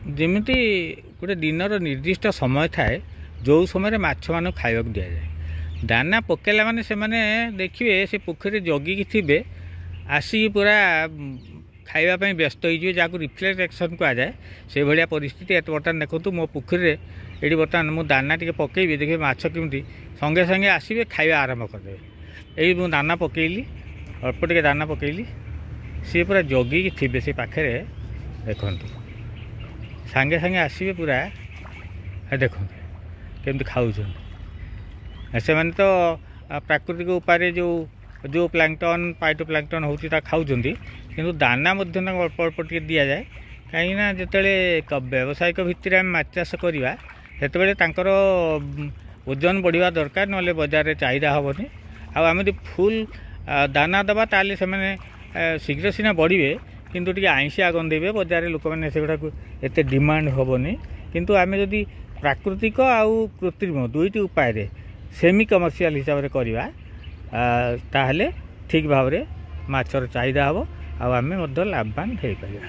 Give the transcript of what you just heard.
ଯେମିତି ଗୋଟେ ଦିନର ନିର୍ଦ୍ଦିଷ୍ଟ ସମୟ ଥାଏ ଯେଉଁ ସମୟରେ ମାଛମାନଙ୍କୁ ଖାଇବାକୁ ଦିଆଯାଏ। ଦାନା ପକାଇଲା ମାନେ ସେମାନେ ଦେଖିବେ ସେ ପୋଖରୀରେ ଜଗିକି ଥିବେ, ଆସିକି ପୁରା ଖାଇବା ପାଇଁ ବ୍ୟସ୍ତ ହେଇଯିବେ, ଯାହାକୁ ରିଫ୍ଲେକ୍ସ ଆକ୍ସନ୍ କୁହାଯାଏ। ସେଇଭଳିଆ ପରିସ୍ଥିତି ଏତେ ବର୍ତ୍ତମାନ ଦେଖନ୍ତୁ ମୋ ପୋଖରୀରେ ଏଠି ବର୍ତ୍ତମାନ ମୁଁ ଦାନା ଟିକେ ପକାଇବି, ଦେଖିବେ ମାଛ କେମିତି ସଙ୍ଗେ ସଙ୍ଗେ ଆସିବେ ଖାଇବା ଆରମ୍ଭ କରିଦେବେ। ଏଇ ମୁଁ ଦାନା ପକାଇଲି, ଅଳ୍ପ ଟିକେ ଦାନା ପକାଇଲି, ସିଏ ପୁରା ଜଗିକି ଥିବେ ସେ ପାଖରେ, ଦେଖନ୍ତୁ ସାଙ୍ଗେ ସାଙ୍ଗେ ଆସିବେ ପୁରା, ଦେଖନ୍ତୁ କେମିତି ଖାଉଛନ୍ତି। ସେମାନେ ତ ପ୍ରାକୃତିକ ଉପାୟରେ ଯେଉଁ ପ୍ଲାଙ୍କଟନ୍ ପାଇଟୋ ପ୍ଲାଙ୍କଟନ୍ ହେଉଛି ତା ଖାଉଛନ୍ତି, କିନ୍ତୁ ଦାନା ମଧ୍ୟ ତାଙ୍କୁ ଅଳ୍ପ ଅଳ୍ପ ଟିକେ ଦିଆଯାଏ। କାହିଁକିନା ଯେତେବେଳେ ବ୍ୟବସାୟିକ ଭିତ୍ତିରେ ଆମେ ମାଛ ଚାଷ କରିବା ସେତେବେଳେ ତାଙ୍କର ଓଜନ ବଢ଼ିବା ଦରକାର, ନହେଲେ ବଜାରରେ ଚାହିଦା ହେବନି। ଆଉ ଆମେ ଯଦି ଫୁଲ୍ ଦାନା ଦେବା ତାହେଲେ ସେମାନେ ଶୀଘ୍ର ସିନା ବଢ଼ିବେ, କିନ୍ତୁ ଟିକେ ଆଇଁଷିଆ ଗନ୍ଧେଇବେ, ବଜାରରେ ଲୋକମାନେ ସେଗୁଡ଼ାକୁ ଏତେ ଡିମାଣ୍ଡ ହେବନି। କିନ୍ତୁ ଆମେ ଯଦି ପ୍ରାକୃତିକ ଆଉ କୃତ୍ରିମ ଦୁଇଟି ଉପାୟରେ ସେମି କମର୍ସିଆଲ ହିସାବରେ କରିବା, ତାହେଲେ ଠିକ୍ ଭାବରେ ମାଛର ଚାହିଦା ହେବ ଆଉ ଆମେ ମଧ୍ୟ ଲାଭବାନ ହେଇପାରିବା।